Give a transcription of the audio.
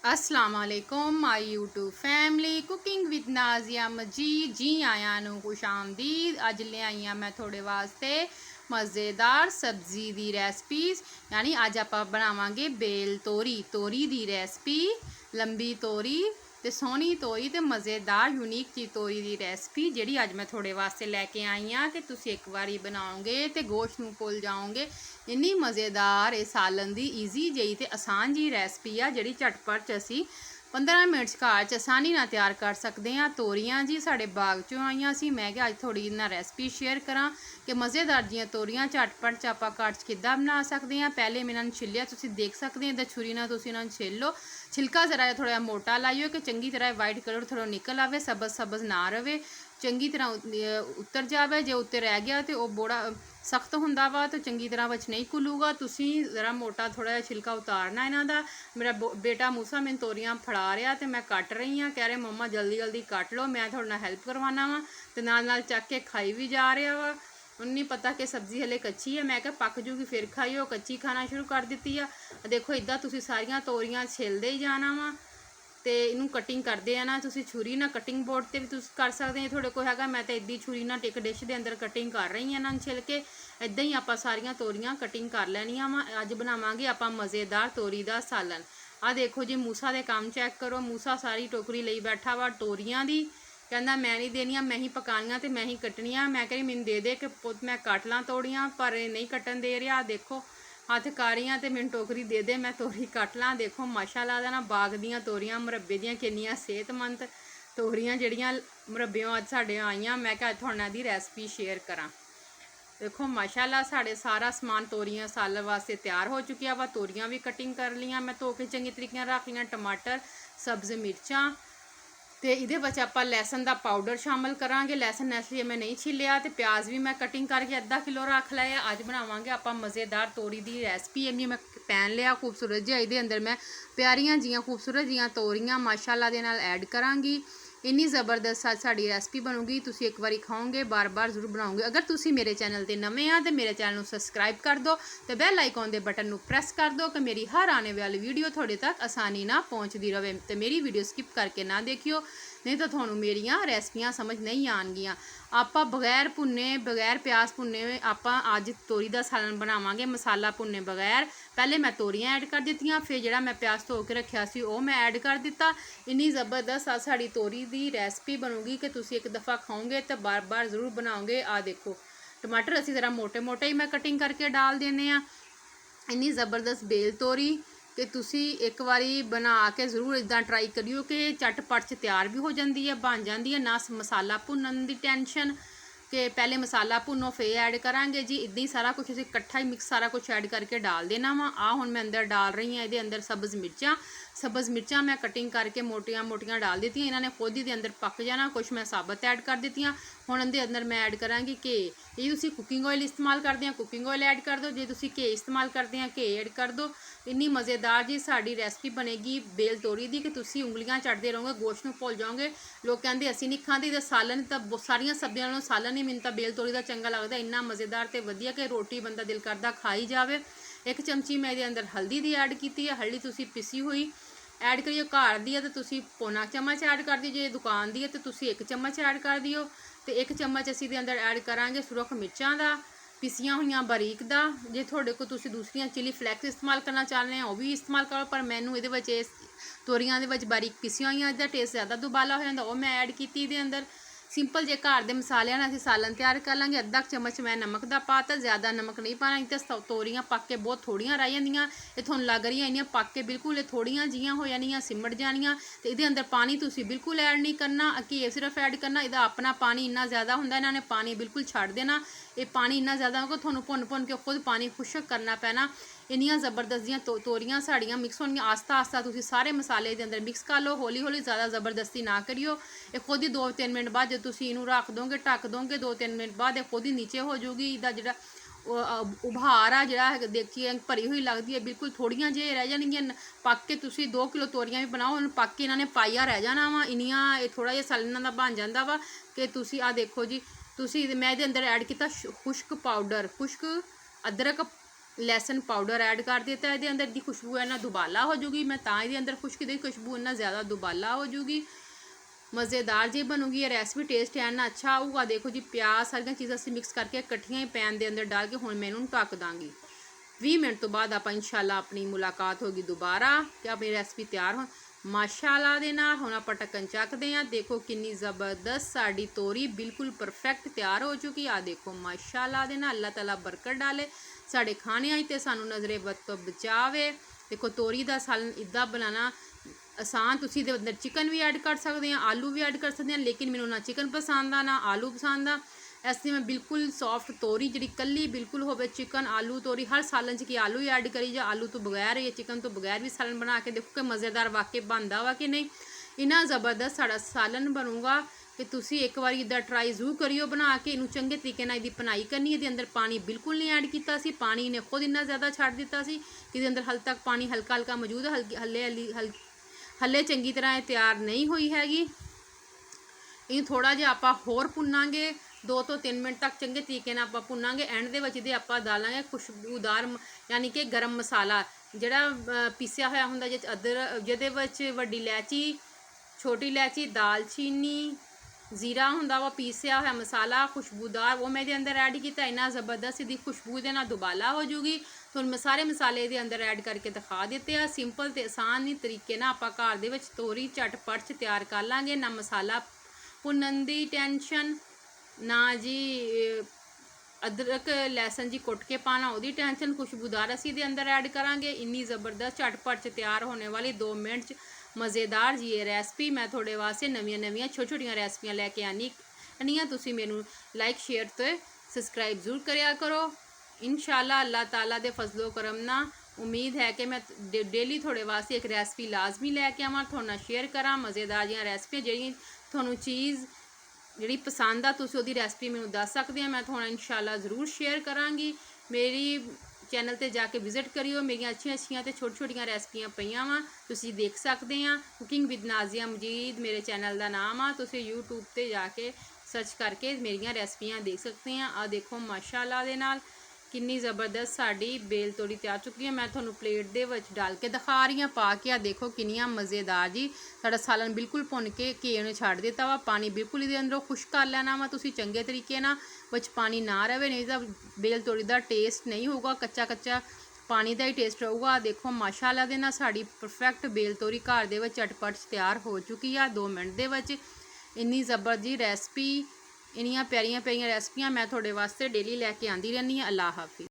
अस्सलाम वालेकुम my YouTube family cooking with Nazia Majeed ji आया खुश आमदीद। अज ले आई हाँ मैं थोड़े वास्ते मज़ेदार सब्जी दी रेसिपीज़। यानी अज आप बनावांगे बेल तोरी तोरी दी रेसिपी। लंबी तोरी ते सोहनी तोरी ते मज़ेदार यूनीक जी तोरी दी रेसिपी जिहड़ी अज मैं थोड़े वास्ते लैके आई हाँ कि तुसीं एक बारी बनाओगे तो गोश्त नूं भुल जाओगे। इन्नी मज़ेदार ये सालन दी ईजी जी ते आसान जी रेसिपी आ जिहड़ी झटपट असी 15 मिनट घर च आसानी नाल तैयार कर सकते हैं। तोरियां जी साढ़े बाग चों आईयां सी, मैं क्या अज थोड़ी इन्ना रेसिपी शेयर करा कि मज़ेदार जियां तोरियां झटपट च आपां घर च किद्दां बना सकते हैं। पहले मैं इन्हां नूं छिलिया, तुसीं देख सकते हैं छुरी नाल तुसीं इन्हां नूं छिल लो। छिलका जरा थोड़ा मोटा लाइयो कि चंगी तरह वाइट कलर थोड़ा निकल आवे, सबज सबज ना रहे, चंगी तरह उतर जाए। जो उत्ते रह गया तो वह बड़ा सख्त हुंदा वा तो चंगी तरह विच नहीं घुलूगा। तुसीं ज़रा मोटा थोड़ा जिहा छिलका उतारना इन्हां दा। मेरा बेटा मूसा मैनूं तोरियां फड़ा रहा तो मैं कट रही हाँ, कह रहे मम्मा जल्दी जल्दी कट लो, मैं थोड़े नाल हैल्प करवाना वा ते नाल चक के खाई भी जा रहा वा। उन्हें नहीं पता कि सब्जी हले कच्ची है, मैं क्या पक जूगी फिर खाइयो, कच्ची खाना शुरू कर दी है। देखो इदा तुसीं सारियां तोरियां छिलदे ही जाना वा तो इनू कटिंग करते हैं ना। तुसीं छुरी ना कटिंग बोर्ड पर भी तुसीं कर सकते हैं, थोड़े कोल हैगा। मैं तो इद्दी छुरी ना एक डिश के अंदर कटिंग कर रही हाँ इन्हां छिल के। इदां ही आपां सारियां तोरियां कटिंग कर लैनियां वा। अज बनावांगे आपां मज़ेदार तोरी दा सालन। आ देखो जी मूसा दे काम चैक करो, मूसा सारी टोकरी लई बैठा वा तोरियां दी। कहंदा मैं नहीं देनियां, मैं ही पकानियां ते मैं ही कट्टनियां। मैं कही मैनूं दे दे कि पुत्त मैं कट लां तोड़ियां, पर नहीं कट्टन दे रहा। देखो हथ कर रही हाँ तो मैनूं टोकरी दे दे, मैं तोरी कट लां। देखो माशाअल्लाह दा ना बाग दियां तोरियां मुरब्बे दियां किन्नियां सेहतमंद तोरियां जिहड़ियां मुरब्बेओं अज साढ़े आईयां। मैं क्या थोड़े नाल दी रेसिपी शेयर करा। देखो माशाअल्लाह साढ़े सारा समान तोरियां सालन वास्ते तैयार हो चुकिया वा। तोरियां भी कटिंग कर लियां मैं, धो के चंगी तरीके रख लियां। टमाटर, सब्ज़ मिर्चां तो ये आपां लहसन का पाउडर शामिल करांगे। लहसन इसलिए मैं नहीं छिलिया। तो प्याज भी मैं कटिंग करके अद्धा किलो रख लिया। अज बनावांगे आपां मज़ेदार तोरी दी रेसिपी। इन्नी मैं पैन लिया खूबसूरत जिहा, इहदे अंदर मैं प्यारियां जियां खूबसूरत जियां तोरियां माशाअल्लाह दे नाल ऐड करांगी। इन्नी ज़बरदस्त अज साड़ी रेसिपी बनूगी, तुसीं एक बारी खाओगे बार बार जरूर बनाओगे। अगर तुसीं मेरे चैनल ते नवे आ तो मेरे चैनल नूं सबसक्राइब कर दो तो बैल आइकॉन के बटन नूं प्रेस कर दो कि मेरी हर आने वाली वीडियो थोड़े तक आसानी ना पहुँचती रहे। तो मेरी वीडियो स्किप करके ना देखियो, नहीं तो थोनू मेरिया रेसिपियां समझ नहीं आएगियां। आपां बगैर भुन्ने बगैर प्याज भुन्ने आपां अज तोरी का सालन बनावांगे मसाला भुन्ने बगैर। पहले मैं तोरियां ऐड कर दित्तियां, फिर जिहड़ा मैं प्याज धो के रखिया सी वो मैं ऐड कर दिता। इन्नी ज़बरदस्त अज साड़ी तोरी की रेसिपी बनूगी कि तुसीं एक दफ़ा खाओगे तो बार बार जरूर बनाओगे। आ देखो टमाटर असीं ज़रा मोटे मोटे ही मैं कटिंग करके डाल देने आ। इन्नी ज़बरदस्त बेल तोरी कि तुसी एक बारी बना के जरूर इदा ट्राई करियो कि झटपट च तैयार भी हो जाती है, बन जाती है। ना मसाला भुनन की टेंशन कि पहले मसाला भुनो फिर ऐड करांगे जी। इदा ही सारा कुछ इकट्ठा ही मिक्स सारा कुछ ऐड करके डाल देना वा। आ हुण मैं अंदर डाल रही हाँ ये अंदर सब्ज़ मिर्चां मैं कटिंग करके मोटियां मोटियां डाल दी। इन्होंने खुद ही अंदर पक जाना। कुछ मैं साबत ऐड कर दी। हुण इहदे अंदर मैं ऐड करांगी घी। जे तुसीं कुकिंग ऑयल इस्तेमाल करते हैं कुकिंग ऑयल ऐड कर दो, जे तुसीं घी इस्तेमाल करते हैं घी ऐड कर दो। इन्नी मज़ेदार जी साड़ी रेसिपी बनेगी बेल तोरी की कि तुसीं उंगलियां चटते रहोगे, गोश्त नूं भुल जाओगे। लोग कहते असीं नहीं खांदे ते सालन तो सारियां सब्जियां नालों सालन ही मैनूं तां बेल तोरी का चंगा लगदा। इन्ना मज़ेदार ते वधिया कि रोटी बंदा दिल करदा खाई जावे। एक चमची मैं ये अंदर हल्दी दी ऐड की है। हल्दी तुसीं पिसी हुई ऐड करियो, घर दी है तो तुसीं पौना चम्मच ऐड कर दिओ, जे दुकान दी है तो तुसीं 1 चम्मच ऐड कर दिओ। तो 1 चम्मच असीं दे अंदर ऐड करांगे सुरख मिर्चां दा पिसियां हुई बारीक दा। जे थोड़े को तुसीं दूसरियां चिली फ्लैक्स इस्तेमाल करना चाहते हैं वह भी इस्तेमाल करो, पर मैनू ये तोरियां दे बारीक पिसियां हुई इसका टेस्ट ज़्यादा दुबाला हो जाता, वह मैं ऐड की इहदे अंदर। सिंपल जे घर के मसाले असीं सालन तैयार कर लेंगे। अद्धा चम्मच मैं नमक का पाता, ज़्यादा नमक नहीं पाना, तो तोरियां पक के बहुत थोड़ियां रह जांदियां। ये तुहानूं लग रही इन्नियां पक के बिल्कुल थोड़ियां जियां हो जानियां सिमट जानियां। तो ये अंदर पानी तुसीं बिल्कुल ऐड नहीं करना, घी सिर्फ ऐड करना। इसका अपना पानी इन्ना ज़्यादा होंदा, इन्होंने पानी बिल्कुल छड्ड देना। ये पानी इन्ना ज़्यादा होगा तुहानूं भुन भुन के खुद पानी खुश्क करना पैना। इन्नियां ज़बरदस्त जियां तोरियां साड़ियां मिक्स होनियां। आस्ता आस्ता तुसीं सारे मसाले दे अंदर मिक्स कर लो, हौली हौली, ज़्यादा ज़बरदस्ती ना करियो। ये खुद ही 2-3 मिनट बाद जो तुसीं इनू रख दोगे ढक दोगे 2-3 मिनट बाद ये खुद ही नीचे हो जाऊगी। इसका जिहड़ा उभार आ जिहड़ा देखिए भरी हुई लगती है, बिल्कुल थोड़ियां जे रह जाएगियां पक के। तुसीं 2 किलो तोरियां भी बनाओ पक के इन्होंने पाइया रह जाना वा। इन्नियां थोड़ा जिहा सालन दा बन जाता वा कि तुसीं आ देखो जी। तुसीं मैं इहदे अंदर ऐड किया खुश्क पाउडर, खुश्क अदरक ਲਸਣ ਪਾਊਡਰ ਐਡ ਕਰ ਦਿੱਤਾ ਇਹਦੇ ਅੰਦਰ। ਦੀ ਖੁਸ਼ਬੂ ਇਹਨਾਂ ਦੁਬਾਲਾ ਹੋ ਜੂਗੀ, ਮੈਂ ਤਾਂ ਇਹਦੇ ਅੰਦਰ ਖੁਸ਼ਕੀ ਦੀ ਖੁਸ਼ਬੂ ਇੰਨਾ ਜ਼ਿਆਦਾ ਦੁਬਾਲਾ ਹੋ ਜੂਗੀ। ਮਜ਼ੇਦਾਰ ਜੀ ਬਣੂਗੀ ਇਹ ਰੈਸਪੀ, ਟੇਸਟ ਇੰਨਾ ਅੱਛਾ ਆਊਗਾ। ਦੇਖੋ ਜੀ ਪਿਆਜ਼ ਸਾਰੀਆਂ ਚੀਜ਼ਾਂ ਅਸੀਂ ਮਿਕਸ ਕਰਕੇ ਇਕੱਠੀਆਂ ਹੀ ਪੈਨ ਦੇ ਅੰਦਰ ਡਾਲ ਕੇ ਹੁਣ ਮੈਂ ਇਹਨੂੰ ਢੱਕ ਦਾਂਗੀ। 20 ਮਿੰਟ ਤੋਂ ਬਾਅਦ ਆਪਾਂ ਇੰਸ਼ਾਅੱਲਾ ਆਪਣੀ ਮੁਲਾਕਾਤ ਹੋਗੀ ਦੁਬਾਰਾ ਤੇ ਆਪਣੀ ਰੈਸਪੀ ਤਿਆਰ ਹੋ ਮਾਸ਼ਾਅੱਲਾ ਦੇ ਨਾਲ। ਹੁਣ ਆਪਾਂ ਢੱਕਣ ਚੱਕਦੇ ਹਾਂ। ਦੇਖੋ ਕਿੰਨੀ ਜ਼ਬਰਦਸਤ ਸਾਡੀ ਤੋਰੀ ਬਿਲਕੁਲ ਪਰਫੈਕਟ ਤਿਆਰ ਹੋ ਚੁੱਕੀ ਆ। ਦੇਖੋ ਮਾਸ਼ਾਅੱਲਾ ਦੇ ਨਾਲ, ਅੱਲਾਹ ਤਾਲਾ ਬਰਕਤ ਡਾਲੇ ਸਾਡੇ ਖਾਣਿਆਂ 'ਤੇ, ਸਾਨੂੰ ਨਜ਼ਰੇ ਬਦ ਤੋਂ ਬਚਾਵੇ। ਦੇਖੋ ਤੋਰੀ ਦਾ ਸਾਲਨ ਇੱਦਾਂ ਬਣਾਉਣਾ ਆਸਾਨ। ਤੁਸੀਂ ਇਹਦੇ ਅੰਦਰ ਚਿਕਨ ਵੀ ਐਡ ਕਰ ਸਕਦੇ ਆ, ਆਲੂ ਵੀ ਐਡ ਕਰ ਸਕਦੇ ਆ, ਲੇਕਿਨ ਮੈਨੂੰ ਨਾ ਚਿਕਨ ਪਸੰਦ ਆ ਨਾ ਆਲੂ ਪਸੰਦ ਆ। ਇਸ ਲਈ ਮੈਂ ਬਿਲਕੁਲ ਸੌਫਟ ਤੋਰੀ ਜਿਹੜੀ ਕੱਲੀ ਬਿਲਕੁਲ ਹੋਵੇ, ਚਿਕਨ ਆਲੂ ਤੋਰੀ ਹਰ ਸਾਲਨ 'ਚ ਕੀ ਆਲੂ ਹੀ ਐਡ ਕਰੀ ਜਾਂ ਆਲੂ ਤੋਂ ਬਗੈਰ ਜਾਂ ਚਿਕਨ ਤੋਂ ਬਗੈਰ ਵੀ ਸਾਲਨ ਬਣਾ ਕੇ ਦੇਖੋ ਕਿ ਮਜ਼ੇਦਾਰ ਵਾਕਈ ਬਣਦਾ ਵਾ ਕਿ ਨਹੀਂ। ਇੰਨਾ ਜ਼ਬਰਦਸਤ ਸਾਡਾ ਸਾਲਨ ਬਣੂਗਾ ਕਿ ਤੁਸੀਂ ਇੱਕ ਵਾਰੀ ਇੱਦਾਂ ਟਰਾਈ ਜ਼ਰੂਰ ਕਰਿਓ ਬਣਾ ਕੇ। ਇਹਨੂੰ ਚੰਗੇ ਤਰੀਕੇ ਨਾਲ ਇਹਦੀ ਪਨਾਈ ਕਰਨੀ। ਇਹਦੇ ਅੰਦਰ ਪਾਣੀ ਬਿਲਕੁਲ ਨਹੀਂ ਐਡ ਕੀਤਾ ਸੀ, ਪਾਣੀ ਨੇ ਖੁਦ ਇੰਨਾ ਜ਼ਿਆਦਾ ਛੱਡ ਦਿੱਤਾ ਸੀ ਕਿ ਇਹਦੇ ਅੰਦਰ ਹਾਲੇ ਤੱਕ ਪਾਣੀ ਹਲਕਾ ਹਲਕਾ ਮੌਜੂਦ ਹੈ। ਹੱਲੇ ਚੰਗੀ ਤਰ੍ਹਾਂ ਇਹ ਤਿਆਰ ਨਹੀਂ ਹੋਈ ਹੈਗੀ। ਇਹ ਥੋੜਾ ਜਿਹਾ ਆਪਾਂ ਹੋਰ ਭੁੰਨਾਂਗੇ, 2 ਤੋਂ 3 ਮਿੰਟ ਤੱਕ ਚੰਗੇ ਤਰੀਕੇ ਨਾਲ ਆਪਾਂ ਭੁੰਨਾਂਗੇ। ਐਂਡ ਦੇ ਵਿੱਚ ਇਹਦੇ ਆਪਾਂ ਡਾਲਾਂਗੇ ਖੁਸ਼ਬੂਦਾਰ ਯਾਨੀ ਕਿ ਗਰਮ ਮਸਾਲਾ ਜਿਹੜਾ ਪੀਸਿਆ ਹੋਇਆ ਹੁੰਦਾ, ਜਿਹਦੇ ਵਿੱਚ ਵੱਡੀ ਇਲਾਇਚੀ, ਛੋਟੀ ਇਲਾਇਚੀ, ਦਾਲਚੀਨੀ, ਜ਼ੀਰਾ ਹੁੰਦਾ ਵਾ ਪੀਸਿਆ ਹੋਇਆ ਮਸਾਲਾ ਖੁਸ਼ਬੂਦਾਰ, ਉਹ ਮੈਂ ਇਹਦੇ ਅੰਦਰ ਐਡ ਕੀਤਾ। ਇੰਨਾ ਜ਼ਬਰਦਸਤ ਇਹਦੀ ਖੁਸ਼ਬੂ ਦੇ ਨਾਲ ਦੁਬਾਲਾ ਹੋ ਜੂਗੀ। ਤੁਹਾਨੂੰ ਮੈਂ ਸਾਰੇ ਮਸਾਲੇ ਇਹਦੇ ਅੰਦਰ ਐਡ ਕਰਕੇ ਦਿਖਾ ਦਿੱਤੇ ਆ। ਸਿੰਪਲ ਤੇ ਆਸਾਨ ਤਰੀਕੇ ਨਾਲ ਆਪਾਂ ਘਰ ਦੇ ਵਿੱਚ ਤੋਰੀ ਝਟਪਟ 'ਚ ਤਿਆਰ ਕਰ ਲਾਂਗੇ। ਨਾ ਮਸਾਲਾ ਭੁੰਨਣ ਦੀ ਟੈਨਸ਼ਨ, ਨਾ ਜੀ ਅਦਰਕ ਲਹਿਸਨ ਜੀ ਕੁੱਟ ਕੇ ਪਾਣਾ ਉਹਦੀ ਟੈਨਸ਼ਨ। ਖੁਸ਼ਬੂਦਾਰ ਅਸੀਂ ਇਹਦੇ ਅੰਦਰ ਐਡ ਕਰਾਂਗੇ। ਇੰਨੀ ਜ਼ਬਰਦਸਤ ਝਟਪਟ 'ਚ ਤਿਆਰ ਹੋਣੇ ਵਾਲੀ 2 ਮਿੰਟ 'ਚ ਮਜ਼ੇਦਾਰ ਜੀ ਇਹ ਰੈਸਪੀ ਮੈਂ ਤੁਹਾਡੇ ਵਾਸਤੇ ਨਵੀਆਂ ਛੋਟੀਆਂ ਰੈਸਪੀਆਂ ਲੈ ਕੇ ਆਨੀ। ਤੁਸੀਂ ਮੈਨੂੰ ਲਾਈਕ ਸ਼ੇਅਰ ਤੇ ਸਬਸਕ੍ਰਾਈਬ ਜ਼ਰੂਰ ਕਰਿਆ ਕਰੋ। इंशाल्लाह अल्लाह ताला दे फजलो करम ना उम्मीद है कि मैं डेली थोड़े वास्ते एक रेसिपी लाजमी लैके आवां, थोड़े नाल शेयर करा मज़ेदार जियां रेसिपियां जिहड़ी थोनू चीज़ जिहड़ी पसंद आ तुसीं ओहदी रेसिपी मैनूं दस सकदे आ। मैं थोड़ा इंशाल्लाह ज़रूर शेयर करांगी। मेरी चैनल ते जाके विजिट करियो, मेरियां अच्छियां ते छोटियां रेसिपियां पईयां वा, तुसीं देख सकदे आ। कुकिंग विद नाज़िया मजीद मेरे चैनल का नाम आ, तुसीं यूट्यूब ते जाके सर्च करके मेरियां रेसिपियां देख सकते हैं। आ देखो माशाअल्लाह दे नाल किन्नी ज़बरदस्त साड़ी बेल तोड़ी तैयार चुकी है। मैं थोनू प्लेट दे विच डाल के दिखा रही हाँ पा के। आ देखो किन्नियां मज़ेदार जी साड़ा सालन बिल्कुल भुन के घी ने छड्ड दिता वा। पानी बिल्कुल इहदे अंदरों खुश कर लेना वा तुसीं चंगे तरीके नाल, विच पानी ना रहे, नहीं तां बेल तोड़ी दा टेस्ट नहीं होगा, कच्चा कच्चा पानी का ही टेस्ट रहूगा। देखो माशाअल्लाह दे नाल साड़ी परफेक्ट बेल तोड़ी घर दे विच झटपट तैयार हो चुकी है 2 मिनट दे विच। इन्नी जबरदस्त रेसिपी, इन्नियां प्यारियां रेसिपियां मैं थोड़े वास्ते डेली लैके आंदी रहनी है। अल्लाह हाफिज़।